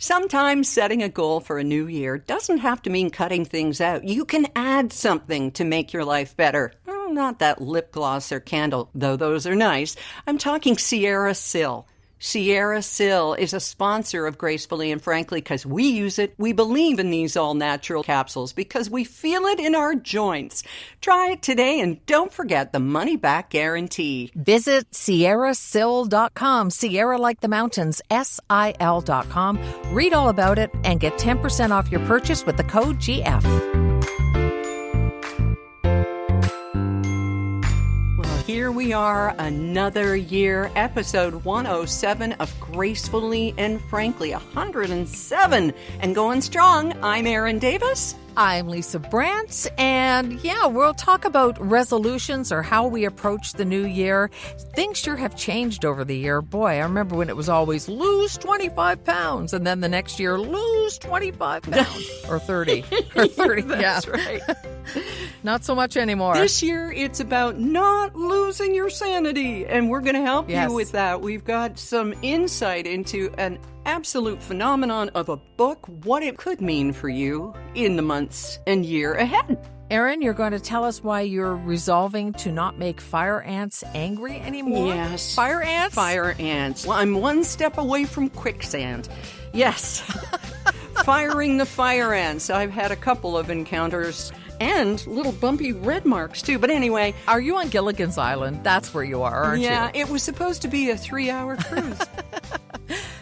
Sometimes setting a goal for a new year doesn't have to mean cutting things out. You can add something to make your life better. Oh, not that lip gloss or candle, though those are nice. I'm talking Sierra Sil. Sierra Sil is a sponsor of Gracefully and Frankly because we use it. We believe in these all-natural capsules because we feel it in our joints. Try it today and don't forget the money-back guarantee. Visit sierrasil.com, Sierra like the mountains, SIL.com. Read all about it and get 10% off your purchase with the code GF. Here we are, another year, episode 107 of Gracefully and Frankly, 107 and going strong. I'm Erin Davis. I'm Lisa Brandt, and we'll talk about resolutions or how we approach the new year. Things sure have changed over the year. Boy, I remember when it was always lose 25 pounds, and then the next year lose 25 pounds, or 30, or 30. That's right. Not so much anymore. This year, it's about not losing your sanity, and we're going to help you with that. We've got some insight into an absolute phenomenon of a book, what it could mean for you in the months and year ahead. Erin, you're going to tell us why you're resolving to not make fire ants angry anymore? Yes. Fire ants? Fire ants. Well, I'm one step away from quicksand. Yes. Firing the fire ants. I've had a couple of encounters and little bumpy red marks, too. But anyway. Are you on Gilligan's Island? That's where you are, aren't you? Yeah, it was supposed to be a 3-hour cruise.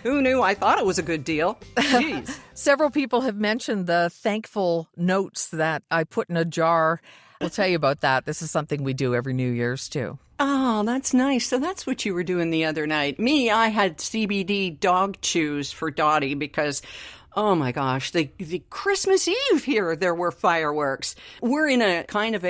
Who knew? I thought it was a good deal. Jeez. Several people have mentioned the thankful notes that I put in a jar. We'll tell you about that. This is something we do every New Year's, too. Oh, that's nice. So that's what you were doing the other night. Me, I had CBD dog chews for Dottie because, oh my gosh, the Christmas Eve here, there were fireworks. We're in a kind of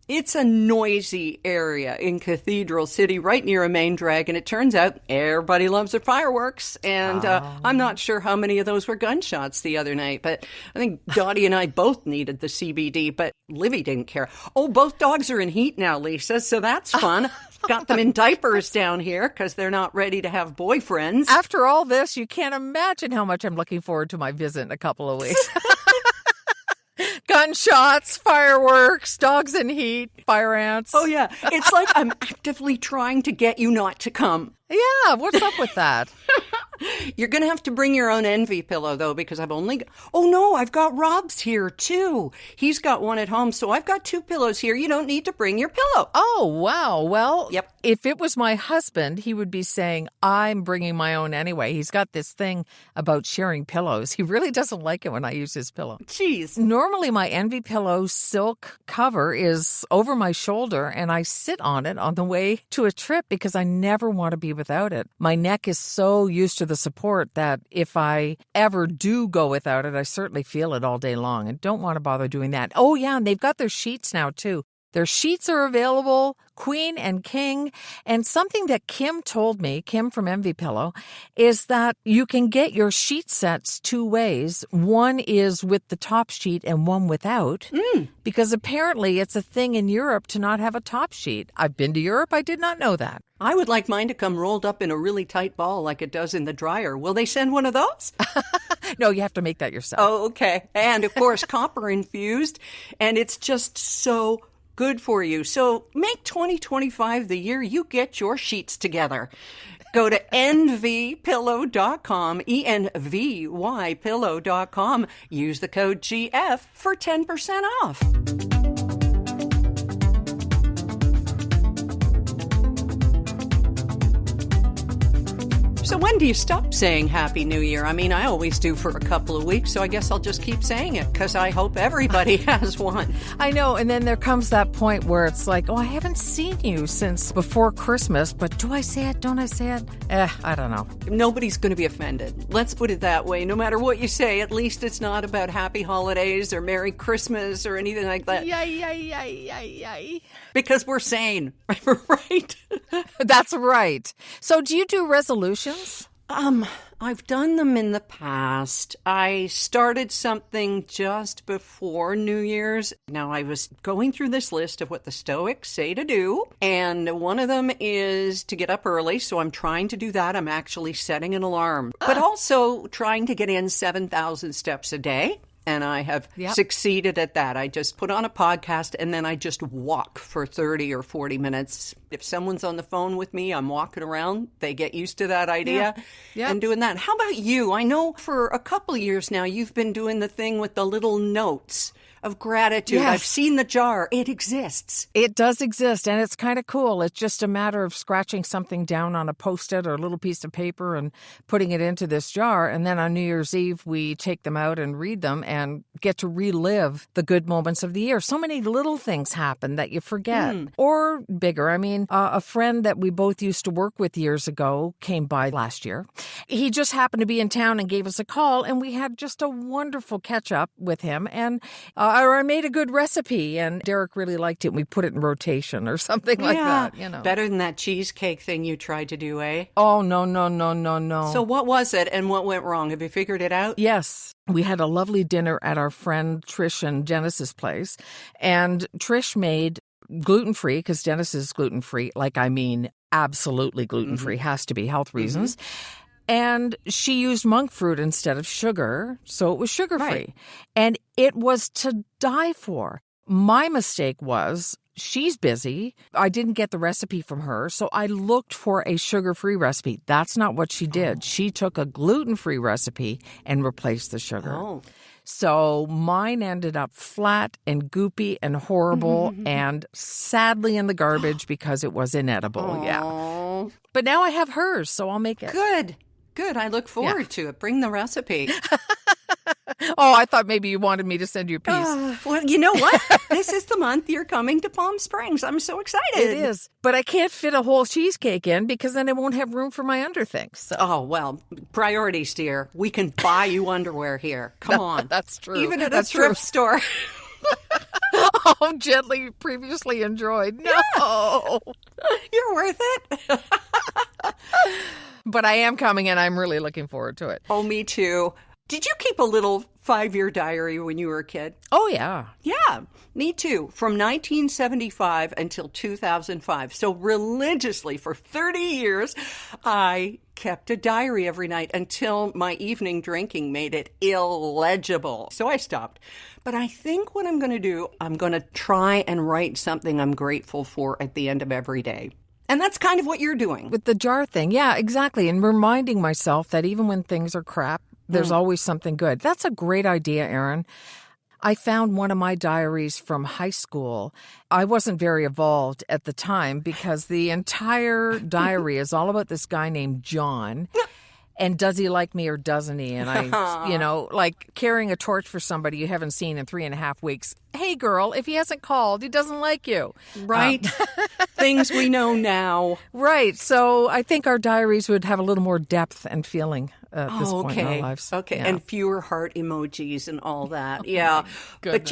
it's a noisy area in Cathedral City, right near a main drag, and it turns out everybody loves their fireworks, and I'm not sure how many of those were gunshots the other night, but I think Dottie and I both needed the CBD, but Livy didn't care. Oh, both dogs are in heat now, Lisa, so that's fun. Got them in diapers down here because they're not ready to have boyfriends. After all this, you can't imagine how much I'm looking forward to my visit in a couple of weeks. Gunshots, fireworks, dogs in heat, fire ants. Oh, yeah. It's like I'm actively trying to get you not to come. Yeah, what's up with that? You're going to have to bring your own envy pillow, though, because I've got Rob's here, too. He's got one at home, so I've got 2 pillows here. You don't need to bring your pillow. Oh, wow. Well, yep. If it was my husband, he would be saying, I'm bringing my own anyway. He's got this thing about sharing pillows. He really doesn't like it when I use his pillow. Jeez. Normally, my envy pillow silk cover is over my shoulder, and I sit on it on the way to a trip because I never want to be without it. My neck is so used to the support that if I ever do go without it, I certainly feel it all day long and don't want to bother doing that. Oh, yeah, and they've got their sheets now, too. Their sheets are available, queen and king. And something that Kim told me, Kim from Envy Pillow, is that you can get your sheet sets 2 ways. One is with the top sheet and one without. Because apparently it's a thing in Europe to not have a top sheet. I've been to Europe. I did not know that. I would like mine to come rolled up in a really tight ball like it does in the dryer. Will they send one of those? No, you have to make that yourself. Oh, okay. And, of course, copper infused. And it's just so good for you. So make 2025 the year you get your sheets together. Go to envypillow.com, ENVYpillow.com. Use the code GF for 10% off. So when do you stop saying Happy New Year? I mean, I always do for a couple of weeks, so I guess I'll just keep saying it because I hope everybody has one. I know, and then there comes that point where it's like, oh, I haven't seen you since before Christmas, but do I say it? Don't I say it? I don't know. Nobody's going to be offended. Let's put it that way. No matter what you say, at least it's not about Happy Holidays or Merry Christmas or anything like that. Yay. Because we're sane, right? That's right. So do you do resolutions? I've done them in the past. I started something just before New Year's. Now, I was going through this list of what the Stoics say to do, and one of them is to get up early, so I'm trying to do that. I'm actually setting an alarm, but also trying to get in 7,000 steps a day. And I have succeeded at that. I just put on a podcast and then I just walk for 30 or 40 minutes. If someone's on the phone with me, I'm walking around. They get used to that idea and doing that. How about you? I know for a couple of years now, you've been doing the thing with the little notes of gratitude. Yes. I've seen the jar. It exists. It does exist, and it's kind of cool. It's just a matter of scratching something down on a Post-it or a little piece of paper and putting it into this jar. And then on New Year's Eve, we take them out and read them and get to relive the good moments of the year. So many little things happen that you forget. Or bigger. I mean, a friend that we both used to work with years ago came by last year. He just happened to be in town and gave us a call, and we had just a wonderful catch-up with him. And I made a good recipe, and Derek really liked it. And we put it in rotation or something like that. You know, better than that cheesecake thing you tried to do, eh? Oh, no. So what was it and what went wrong? Have you figured it out? Yes. We had a lovely dinner at our friend Trish and Dennis's place, and Trish made gluten-free, because Dennis is gluten-free, absolutely gluten-free, has to be, health reasons. And she used monk fruit instead of sugar, so it was sugar-free. Right. And it was to die for. My mistake was she's busy. I didn't get the recipe from her, so I looked for a sugar-free recipe. That's not what she did. She took a gluten-free recipe and replaced the sugar. So mine ended up flat and goopy and horrible and sadly in the garbage because it was inedible. Yeah. But now I have hers, so I'll make it. Good. I look forward to it. Bring the recipe. Oh, I thought maybe you wanted me to send you a piece. Well, you know what? This is the month you're coming to Palm Springs. I'm so excited. It is. But I can't fit a whole cheesecake in because then I won't have room for my underthings. So. Oh, well, priorities, dear. We can buy you underwear here. Come on. That's true. Even at a thrift store. Oh, gently previously enjoyed. No. You're worth it. But I am coming and I'm really looking forward to it. Oh, me too. Did you keep a little 5-year diary when you were a kid? Oh, yeah. Yeah, me too. From 1975 until 2005. So religiously for 30 years, I kept a diary every night until my evening drinking made it illegible. So I stopped. But I think what I'm going to do, I'm going to try and write something I'm grateful for at the end of every day. And that's kind of what you're doing. With the jar thing. Yeah, exactly. And reminding myself that even when things are crap, there's always something good. That's a great idea, Erin. I found one of my diaries from high school. I wasn't very evolved at the time because the entire diary is all about this guy named John. And does he like me or doesn't he? And I, like carrying a torch for somebody you haven't seen in 3.5 weeks. Hey, girl, if he hasn't called, he doesn't like you. Right. Things we know now. Right. So I think our diaries would have a little more depth and feeling at this point in our lives. Okay. Yeah. And fewer heart emojis and all that. Yeah. But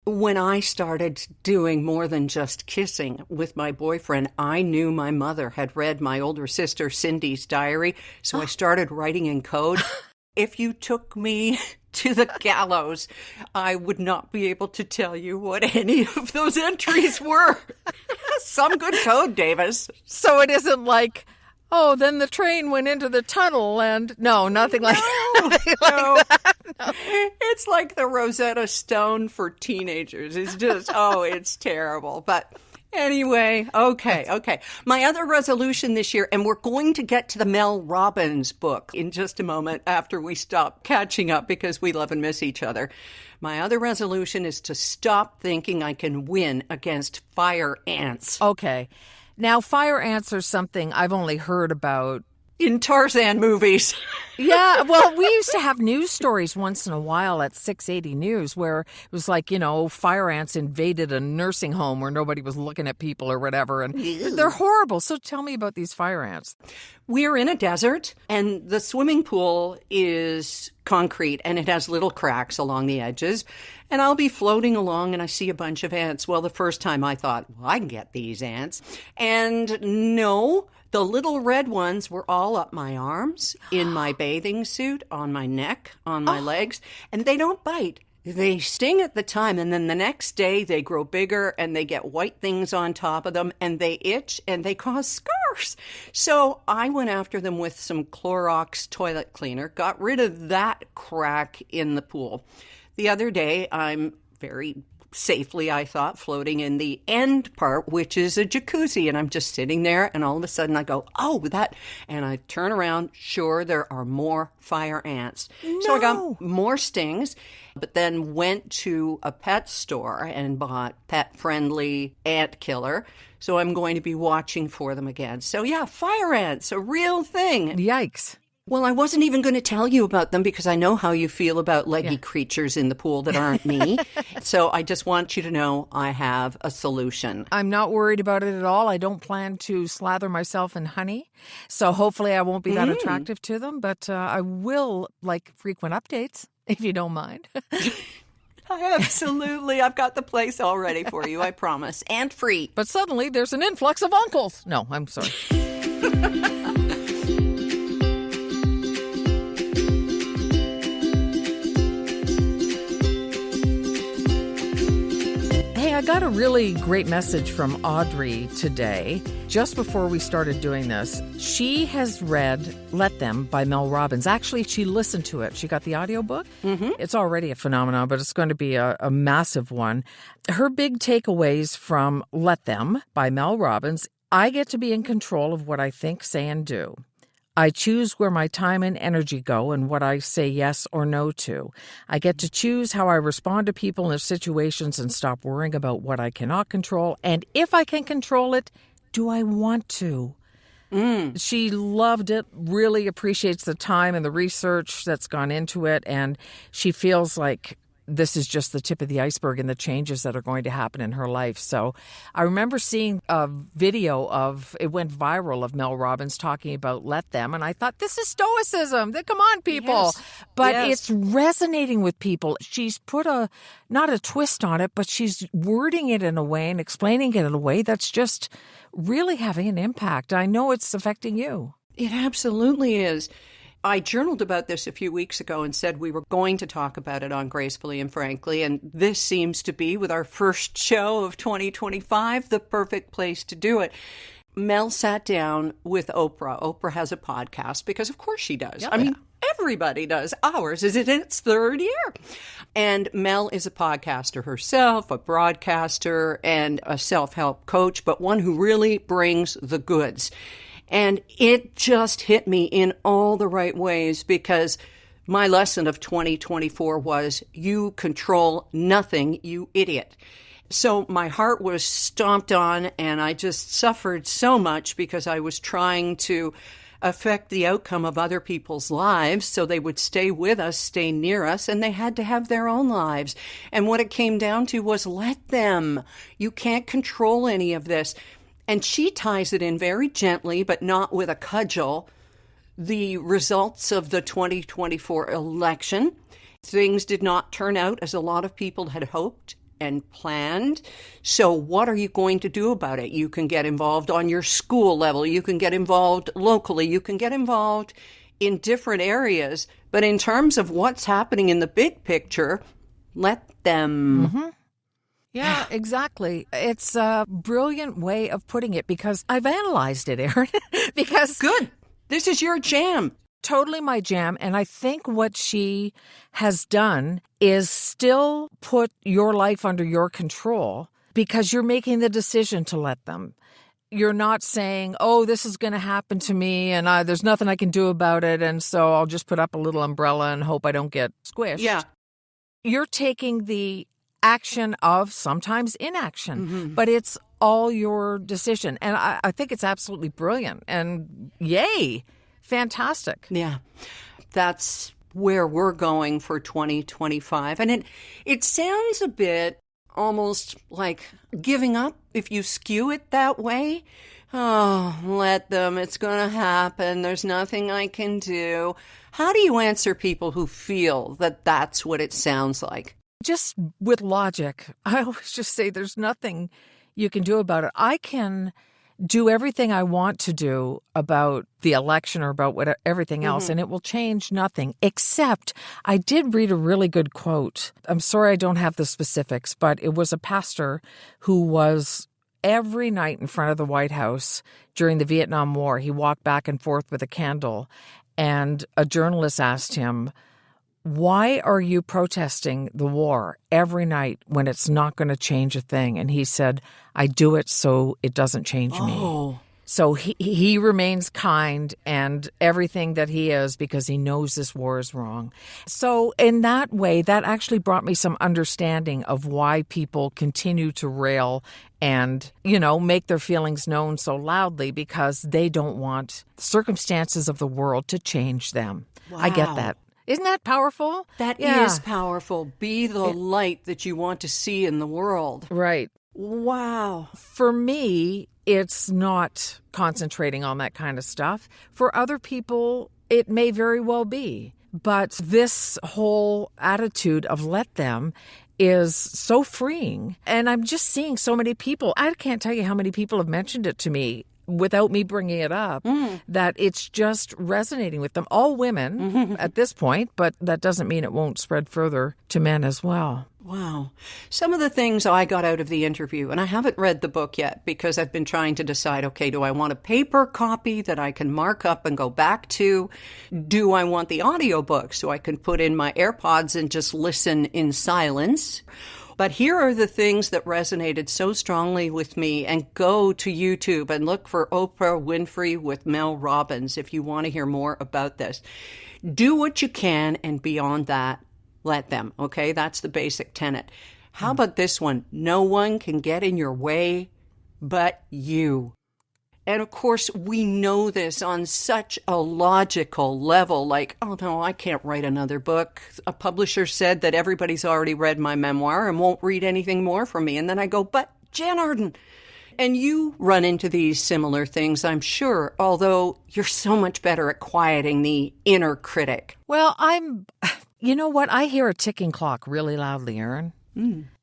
when I started doing more than just kissing with my boyfriend, I knew my mother had read my older sister Cindy's diary, so I started writing in code. If you took me to the gallows, I would not be able to tell you what any of those entries were. Some good code, Davis. So it isn't like, oh, then the train went into the tunnel and nothing like that. No. It's like the Rosetta Stone for teenagers. It's just, it's terrible. But anyway, okay. My other resolution this year, and we're going to get to the Mel Robbins book in just a moment after we stop catching up because we love and miss each other. My other resolution is to stop thinking I can win against fire ants. Okay. Now, fire ants are something I've only heard about in Tarzan movies. Yeah, well, we used to have news stories once in a while at 680 News where it was like, fire ants invaded a nursing home where nobody was looking at people or whatever. And they're horrible. So tell me about these fire ants. We're in a desert, and the swimming pool is concrete, and it has little cracks along the edges. And I'll be floating along, and I see a bunch of ants. Well, the first time I thought, I can get these ants. And no, The little red ones were all up my arms, in my bathing suit, on my neck, on my legs, and they don't bite. They sting at the time, and then the next day they grow bigger and they get white things on top of them and they itch and they cause scars. So I went after them with some Clorox toilet cleaner, got rid of that crack in the pool. The other day, I'm very safely, I thought, floating in the end part, which is a jacuzzi. And I'm just sitting there, and all of a sudden I go, oh, that. And I turn around. Sure, there are more fire ants. No. So I got more stings, but then went to a pet store and bought pet-friendly ant killer. So I'm going to be watching for them again. So yeah, fire ants, a real thing. Yikes. Well, I wasn't even going to tell you about them because I know how you feel about leggy creatures in the pool that aren't me. So I just want you to know I have a solution. I'm not worried about it at all. I don't plan to slather myself in honey. So hopefully I won't be that attractive to them. But I will like frequent updates, if you don't mind. Absolutely. I've got the place all ready for you, I promise. And free. But suddenly there's an influx of uncles. No, I'm sorry. I got a really great message from Audrey today, just before we started doing this. She has read Let Them by Mel Robbins. Actually, she listened to it. She got the audiobook. It's already a phenomenon, but it's going to be a massive one. Her big takeaways from Let Them by Mel Robbins: I get to be in control of what I think, say, and do. I choose where my time and energy go and what I say yes or no to. I get to choose how I respond to people in their situations and stop worrying about what I cannot control. And if I can control it, do I want to? She loved it, really appreciates the time and the research that's gone into it. And she feels like this is just the tip of the iceberg and the changes that are going to happen in her life. So I remember seeing a video it went viral, of Mel Robbins talking about Let Them. And I thought, this is stoicism. Come on, people. Yes. But Yes. it's resonating with people. She's put not a twist on it, but she's wording it in a way and explaining it in a way that's just really having an impact. I know it's affecting you. It absolutely is. I journaled about this a few weeks ago and said we were going to talk about it on Gracefully and Frankly, and this seems to be, with our first show of 2025, the perfect place to do it. Mel sat down with Oprah. Oprah has a podcast because, of course, she does. I mean, everybody does. Ours is in its third year. And Mel is a podcaster herself, a broadcaster, and a self-help coach, but one who really brings the goods. And it just hit me in all the right ways, because my lesson of 2024 was, you control nothing, you idiot. So my heart was stomped on, and I just suffered so much because I was trying to affect the outcome of other people's lives so they would stay with us, stay near us, and they had to have their own lives. And what it came down to was, let them. You can't control any of this. And she ties it in very gently, but not with a cudgel, the results of the 2024 election. Things did not turn out as a lot of people had hoped and planned. So what are you going to do about it? You can get involved on your school level. You can get involved locally. You can get involved in different areas. But in terms of what's happening in the big picture, let them. Yeah, exactly. It's a brilliant way of putting it, because I've analyzed it, Erin. Because Good. This is your jam. Totally my jam. And I think what she has done is still put your life under your control, because you're making the decision to let them. You're not saying, oh, this is going to happen to me and there's nothing I can do about it, and so I'll just put up a little umbrella and hope I don't get squished. Yeah. You're taking the action of sometimes inaction, but it's all your decision. And I think it's absolutely brilliant. And yay, fantastic. Yeah, that's where we're going for 2025. And it sounds a bit almost like giving up if you skew it that way. Oh, let them. It's going to happen. There's nothing I can do. How do you answer people who feel that that's what it sounds like? Just with logic. I always just say there's nothing you can do about it. I can do everything I want to do about the election or about everything else, and it will change nothing. Except I did read a really good quote. I'm sorry I don't have the specifics, but it was a pastor who was every night in front of the White House during the Vietnam War. He walked back and forth with a candle, and a journalist asked him, "Why are you protesting the war every night when it's not going to change a thing?" And he said, "I do it so it doesn't change me." So he remains kind and everything that he is because he knows this war is wrong. So in that way, that actually brought me some understanding of why people continue to rail and, make their feelings known so loudly, because they don't want circumstances of the world to change them. Wow. I get that. Isn't that powerful? That is powerful. Be the light that you want to see in the world. Right. Wow. For me, it's not concentrating on that kind of stuff. For other people, it may very well be. But this whole attitude of let them is so freeing. And I'm just seeing so many people. I can't tell you how many people have mentioned it to me without me bringing it up, that it's just resonating with them. All women at this point, but that doesn't mean it won't spread further to men as well. Wow. Some of the things I got out of the interview, and I haven't read the book yet because I've been trying to decide, okay, do I want a paper copy that I can mark up and go back to? Do I want the audiobook so I can put in my AirPods and just listen in silence? But here are the things that resonated so strongly with me, and go to YouTube and look for Oprah Winfrey with Mel Robbins if you want to hear more about this. Do what you can, and beyond that, let them. Okay, that's the basic tenet. How about this one? No one can get in your way but you. And of course, we know this on such a logical level, like, oh no, I can't write another book. A publisher said that everybody's already read my memoir and won't read anything more from me. And then I go, but Jan Arden. And you run into these similar things, I'm sure, although you're so much better at quieting the inner critic. Well, you know what? I hear a ticking clock really loudly, Erin.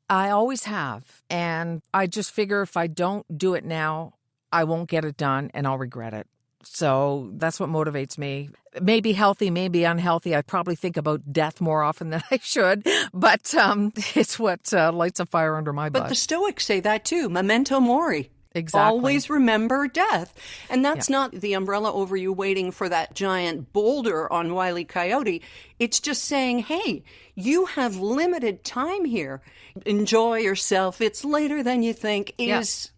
I always have. And I just figure if I don't do it now, I won't get it done and I'll regret it. So that's what motivates me. Maybe healthy, maybe unhealthy. I probably think about death more often than I should, but it's what lights a fire under my butt. But the Stoics say that too. Memento mori. Exactly. Always remember death. And that's not the umbrella over you waiting for that giant boulder on Wile E. Coyote. It's just saying, hey, you have limited time here. Enjoy yourself. It's later than you think. It's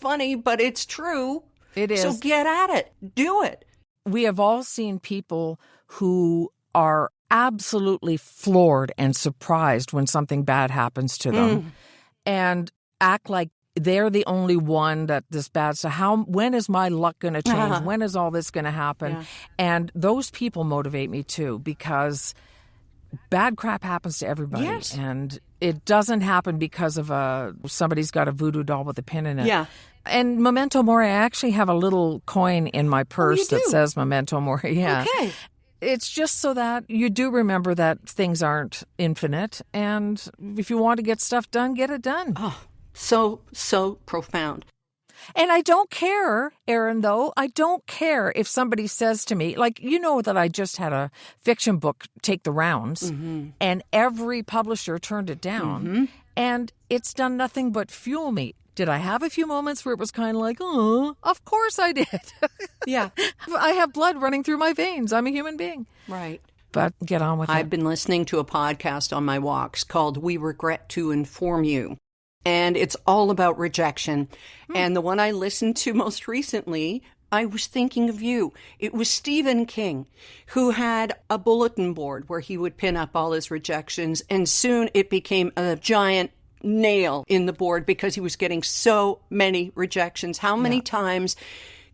funny, but it's true. It is. So get at it. Do it. We have all seen people who are absolutely floored and surprised when something bad happens to them and act like they're the only one that this bad. So when is my luck going to change? When is all this going to happen? Yeah. And those people motivate me too, because bad crap happens to everybody. Yes. And it doesn't happen because of somebody's got a voodoo doll with a pin in it. Yeah. And Memento Mori, I actually have a little coin in my purse that says Memento Mori. Yeah. Okay. It's just so that you do remember that things aren't infinite. And if you want to get stuff done, get it done. Oh. So profound. And I don't care, Erin, though. I don't care if somebody says to me, like, that I just had a fiction book take the rounds and every publisher turned it down and it's done nothing but fuel me. Did I have a few moments where it was kind of like, oh, of course I did. Yeah. I have blood running through my veins. I'm a human being. Right. But get on with it. I've been listening to a podcast on my walks called We Regret to Inform You. And it's all about rejection. And the one I listened to most recently, I was thinking of you. It was Stephen King, who had a bulletin board where he would pin up all his rejections. And soon it became a giant nail in the board because he was getting so many rejections. How many times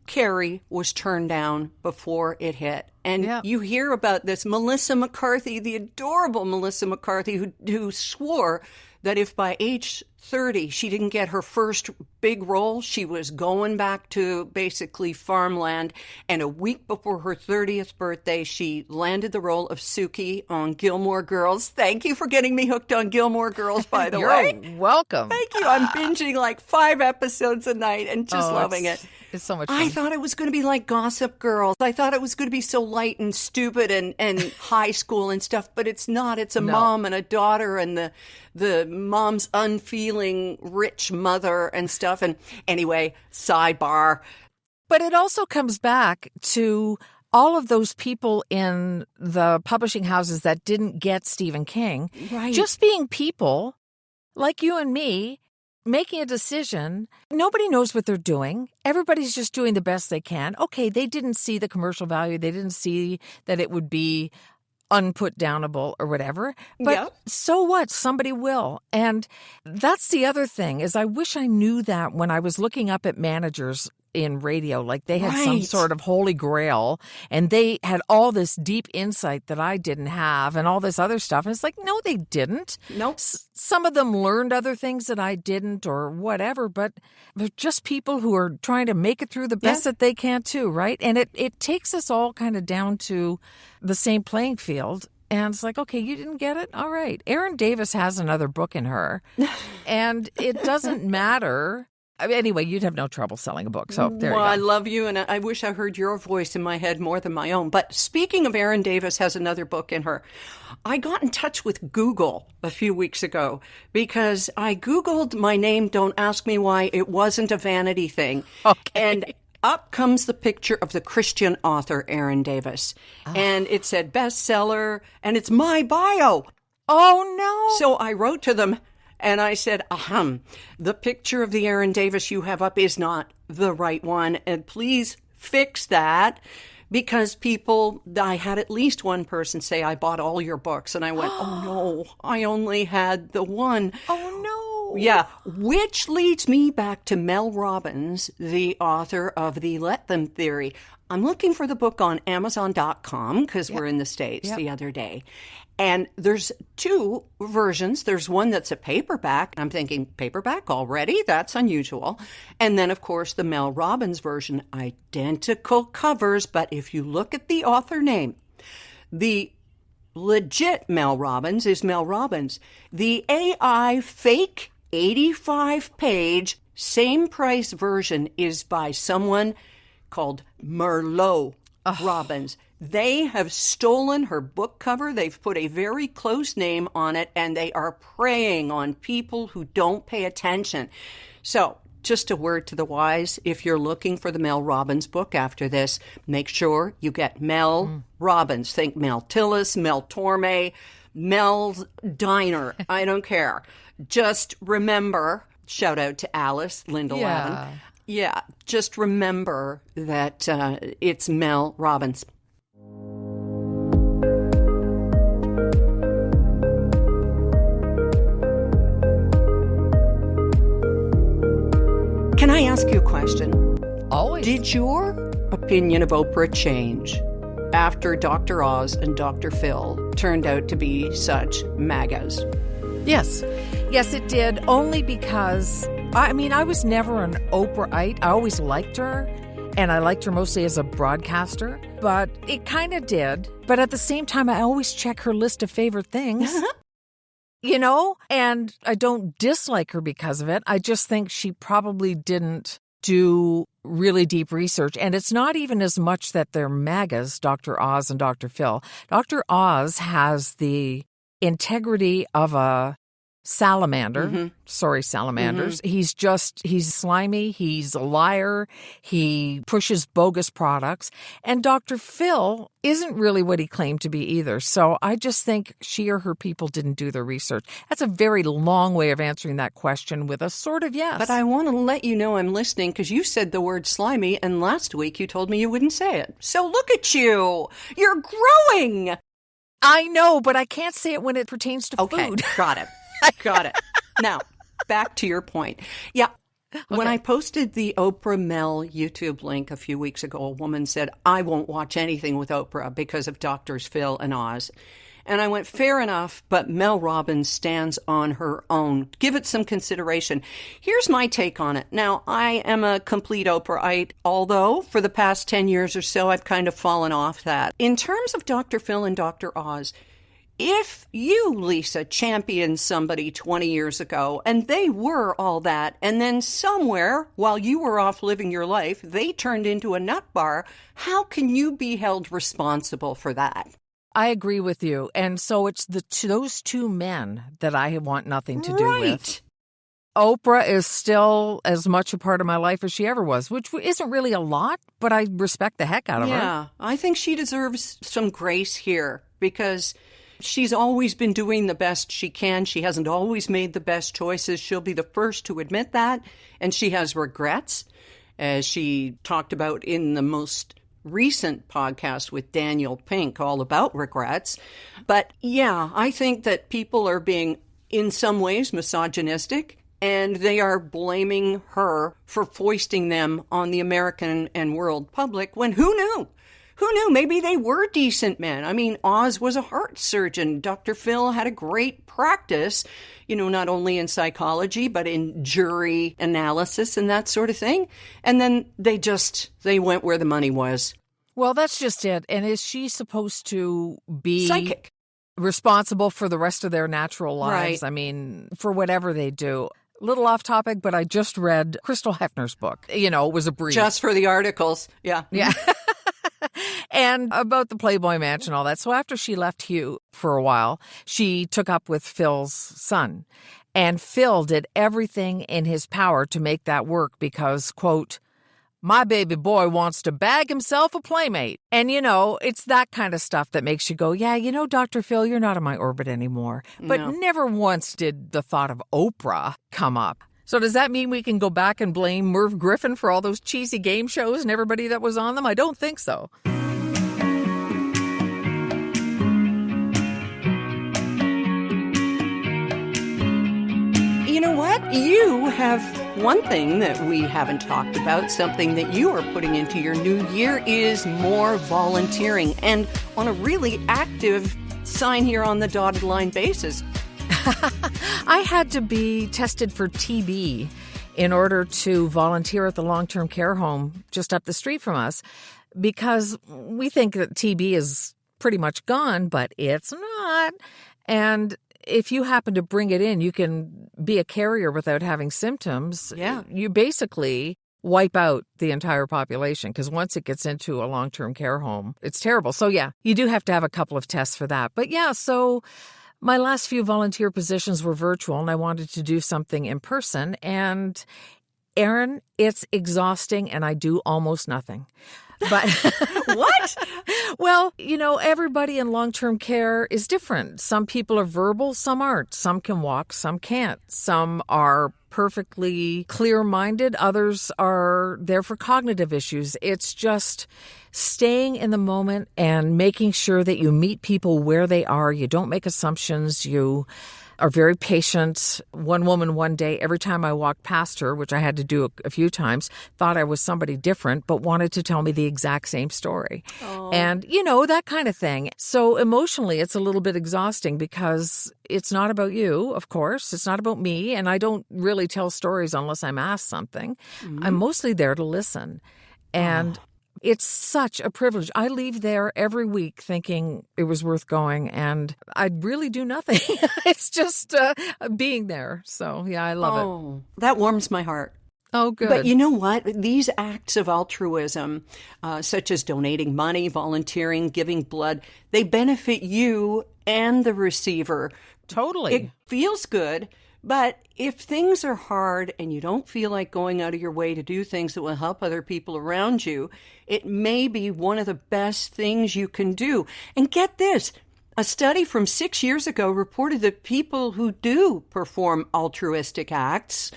Carrie was turned down before it hit? And Yeah. you hear about this Melissa McCarthy, the adorable Melissa McCarthy, who swore that if by age 30 she didn't get her first big role, she was going back to basically farmland. And a week before her 30th birthday, she landed the role of Suki on Gilmore Girls. Thank you for getting me hooked on Gilmore Girls, by the way. You're welcome. Thank you. I'm binging like 5 episodes a night and just loving it. It's so much fun. I thought it was going to be like Gossip Girl. I thought it was going to be so light and stupid and high school and stuff, but it's not. It's a mom and a daughter and the mom's unfeeling rich mother and stuff. And anyway, sidebar. But it also comes back to all of those people in the publishing houses that didn't get Stephen King. Right. Just being people like you and me, making a decision. Nobody knows what they're doing. Everybody's just doing the best they can. Okay, they didn't see the commercial value. They didn't see that it would be unputdownable or whatever. But so what? Somebody will. And that's the other thing is I wish I knew that when I was looking up at managers in radio, like they had some sort of holy grail and they had all this deep insight that I didn't have and all this other stuff. And it's like, no, they didn't. Nope. Some of them learned other things that I didn't or whatever, but they're just people who are trying to make it through the best that they can too, right? And it takes us all kind of down to the same playing field. And it's like, okay, you didn't get it? All right. Erin Davis has another book in her. And it doesn't matter. Anyway, you'd have no trouble selling a book. So there you go. I love you, and I wish I heard your voice in my head more than my own. But speaking of Erin Davis has another book in her. I got in touch with Google a few weeks ago because I Googled my name, don't ask me why, it wasn't a vanity thing. Okay. And up comes the picture of the Christian author Erin Davis. And it said bestseller, and it's my bio. Oh, no. So I wrote to them. And I said, the picture of the Erin Davis you have up is not the right one. And please fix that because I had at least one person say, I bought all your books. And I went, oh no, I only had the one. Oh no. Yeah, which leads me back to Mel Robbins, the author of the Let Them Theory. I'm looking for the book on Amazon.com because we're in the States the other day. And there's 2 versions. There's one that's a paperback. I'm thinking, paperback already? That's unusual. And then, of course, the Mel Robbins version, identical covers. But if you look at the author name, the legit Mel Robbins is Mel Robbins. The AI fake 85-page, same price version is by someone called Merlot Robbins. They have stolen her book cover. They've put a very close name on it, and they are preying on people who don't pay attention. So, just a word to the wise, if you're looking for the Mel Robbins book after this, make sure you get Mel Robbins. Think Mel Tillis, Mel Torme, Mel's Diner. I don't care. Just remember, shout out to Alice, Linda Lavin. Yeah, just remember that it's Mel Robbins. Can I ask you a question? Always. Did your opinion of Oprah change after Dr. Oz and Dr. Phil turned out to be such MAGAs? Yes. Yes, it did. Only because, I was never an Oprahite. I always liked her, and I liked her mostly as a broadcaster. But it kind of did. But at the same time, I always check her list of favorite things. And I don't dislike her because of it. I just think she probably didn't do really deep research. And it's not even as much that they're MAGAs, Dr. Oz and Dr. Phil. Dr. Oz has the integrity of a salamander. Sorry, salamanders. He's slimy. He's a liar. He pushes bogus products. And Dr. Phil isn't really what he claimed to be either. So I just think she or her people didn't do their research. That's a very long way of answering that question with a sort of yes. But I want to let you know I'm listening because you said the word slimy, and last week you told me you wouldn't say it. So look at you. You're growing. I know, but I can't say it when it pertains to food. Got it. Got it. Now, back to your point. Yeah, When I posted the Oprah Mel YouTube link a few weeks ago, a woman said, I won't watch anything with Oprah because of Doctors Phil and Oz. And I went, fair enough, but Mel Robbins stands on her own. Give it some consideration. Here's my take on it. Now, I am a complete Oprahite, although for the past 10 years or so, I've kind of fallen off that. In terms of Dr. Phil and Dr. Oz, if you, Lisa, championed somebody 20 years ago and they were all that, and then somewhere while you were off living your life, they turned into a nut bar, how can you be held responsible for that? I agree with you. And so it's those two men that I want nothing to do with. Oprah is still as much a part of my life as she ever was, which isn't really a lot, but I respect the heck out of her. Yeah, I think she deserves some grace here because she's always been doing the best she can. She hasn't always made the best choices. She'll be the first to admit that. And she has regrets, as she talked about in the most recent podcast with Daniel Pink, all about regrets. But yeah, I think that people are being, in some ways, misogynistic, and they are blaming her for foisting them on the American and world public when who knew? Who knew? Maybe they were decent men. I mean, Oz was a heart surgeon. Dr. Phil had a great practice, not only in psychology, but in jury analysis and that sort of thing. And then they went where the money was. Well, that's just it. And is she supposed to be psychic, responsible for the rest of their natural lives? Right. I mean, for whatever they do. Little off topic, but I just read Crystal Hefner's book. It was a brief. Just for the articles. Yeah. Yeah. And about the Playboy Mansion and all that. So after she left Hugh for a while, she took up with Phil's son. And Phil did everything in his power to make that work because, quote, my baby boy wants to bag himself a playmate. And, it's that kind of stuff that makes you go, yeah, Dr. Phil, you're not in my orbit anymore. But never once did the thought of Oprah come up. So does that mean we can go back and blame Merv Griffin for all those cheesy game shows and everybody that was on them? I don't think so. You know what? You have one thing that we haven't talked about, something that you are putting into your new year is more volunteering, and on a really active sign here on the dotted line basis. I had to be tested for TB in order to volunteer at the long-term care home just up the street from us because we think that TB is pretty much gone, but it's not. And if you happen to bring it in, you can be a carrier without having symptoms. Yeah. You basically wipe out the entire population because once it gets into a long-term care home, it's terrible. So yeah, you do have to have a couple of tests for that. But yeah, so my last few volunteer positions were virtual and I wanted to do something in person. And Erin, it's exhausting and I do almost nothing. But what? Well, everybody in long-term care is different. Some people are verbal, some aren't. Some can walk, some can't. Some are perfectly clear-minded. Others are there for cognitive issues. It's just staying in the moment and making sure that you meet people where they are. You don't make assumptions. You are very patient. One woman one day, every time I walked past her, which I had to do a few times, thought I was somebody different, but wanted to tell me the exact same story. Oh. And, that kind of thing. So emotionally, it's a little bit exhausting because it's not about you, of course. It's not about me. And I don't really tell stories unless I'm asked something. Mm-hmm. I'm mostly there to listen. And it's such a privilege. I leave there every week thinking it was worth going, and I really do nothing. It's just being there. So, yeah, I love it. Oh, that warms my heart. Oh, good. But you know what? These acts of altruism, such as donating money, volunteering, giving blood, they benefit you and the receiver. Totally. It feels good. But if things are hard and you don't feel like going out of your way to do things that will help other people around you, it may be one of the best things you can do. And get this, a study from 6 years ago reported that people who do perform altruistic acts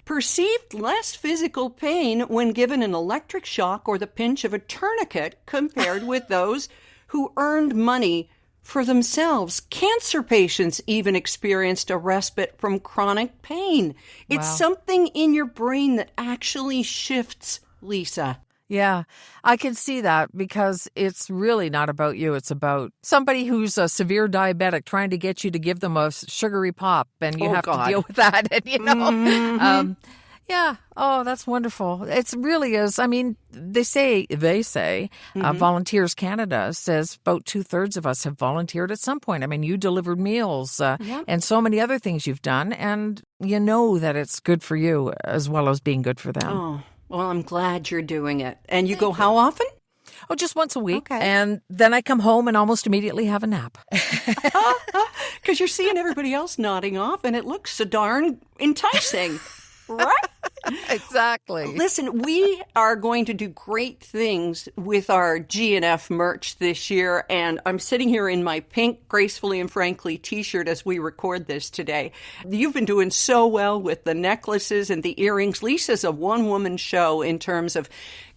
perceived less physical pain when given an electric shock or the pinch of a tourniquet compared with those who earned money for themselves. Cancer patients even experienced a respite from chronic pain. It's something in your brain that actually shifts, Lisa. Yeah, I can see that because it's really not about you. It's about somebody who's a severe diabetic trying to get you to give them a sugary pop, and you have to deal with that. And, yeah. Oh, that's wonderful. It really is. I mean, they say, Volunteers Canada says about 2/3 of us have volunteered at some point. I mean, you delivered meals and so many other things you've done, and you know that it's good for you as well as being good for them. Oh. Well, I'm glad you're doing it. And you go how often? Oh, just once a week. Okay. And then I come home and almost immediately have a nap. Because you're seeing everybody else nodding off, and it looks so darn enticing. Right? Exactly. Listen, we are going to do great things with our GNF merch this year, and I'm sitting here in my pink Gracefully and Frankly t-shirt as we record this today. You've been doing so well with the necklaces and the earrings. Lisa's a one-woman show in terms of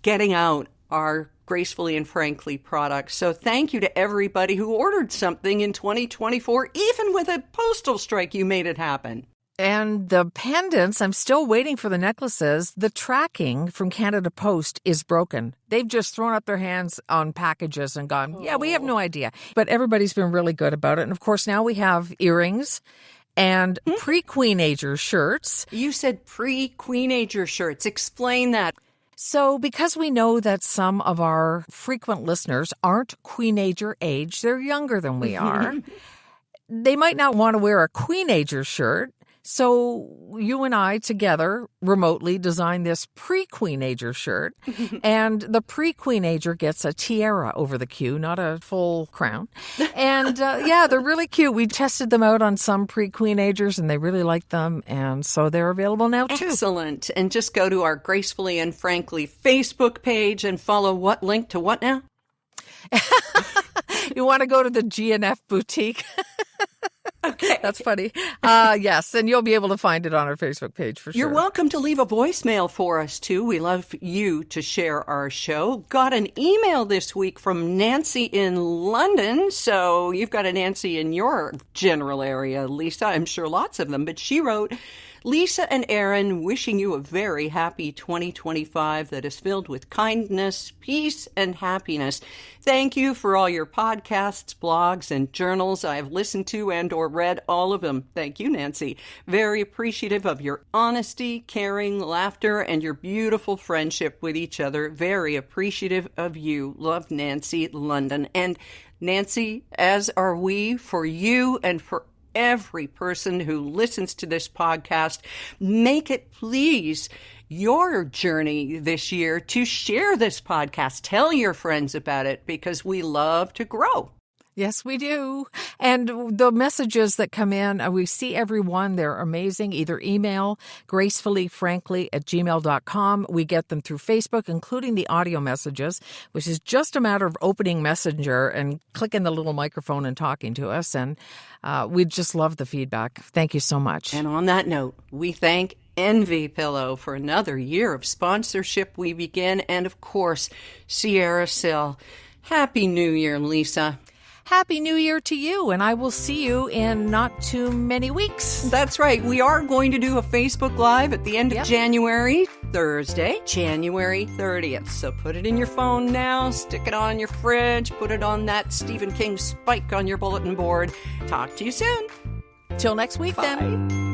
getting out our Gracefully and Frankly products. So thank you to everybody who ordered something in 2024. Even with a postal strike, you made it happen. And the pendants, I'm still waiting for the necklaces. The tracking from Canada Post is broken. They've just thrown up their hands on packages and gone, we have no idea. But everybody's been really good about it. And of course, now we have earrings and pre-queenager shirts. You said pre-queenager shirts. Explain that. So because we know that some of our frequent listeners aren't queenager age, they're younger than we are, they might not want to wear a queenager shirt. So you and I together remotely designed this pre-queenager shirt, and the pre-queenager gets a tiara over the Q, not a full crown. And they're really cute. We tested them out on some pre-queenagers, and they really liked them, and so they're available now too. Excellent. And just go to our Gracefully and Frankly Facebook page and follow what link to what now? You want to go to the GNF boutique? Okay. That's funny. Yes, and you'll be able to find it on our Facebook page for sure. You're welcome to leave a voicemail for us, too. We love you to share our show. Got an email this week from Nancy in London. So you've got a Nancy in your general area, Lisa. I'm sure lots of them. But she wrote, Lisa and Erin, wishing you a very happy 2025 that is filled with kindness, peace, and happiness. Thank you for all your podcasts, blogs, and journals. I have listened to and or read all of them. Thank you, Nancy. Very appreciative of your honesty, caring, laughter, and your beautiful friendship with each other. Very appreciative of you. Love, Nancy, London. And Nancy, as are we, for you and for every person who listens to this podcast, make it please your journey this year to share this podcast. Tell your friends about it because we love to grow. Yes, we do. And the messages that come in, we see every one. They're amazing. Either email gracefullyfrankly@gmail.com. We get them through Facebook, including the audio messages, which is just a matter of opening Messenger and clicking the little microphone and talking to us. And we just love the feedback. Thank you so much. And on that note, we thank Envy Pillow for another year of sponsorship we begin. And of course, Sierra Sil. Happy New Year, Lisa. Happy New Year to you, and I will see you in not too many weeks. That's right. We are going to do a Facebook Live at the end of January, Thursday, January 30th. So put it in your phone now, stick it on your fridge, put it on that Stephen King spike on your bulletin board. Talk to you soon. Till next week, Bye. then.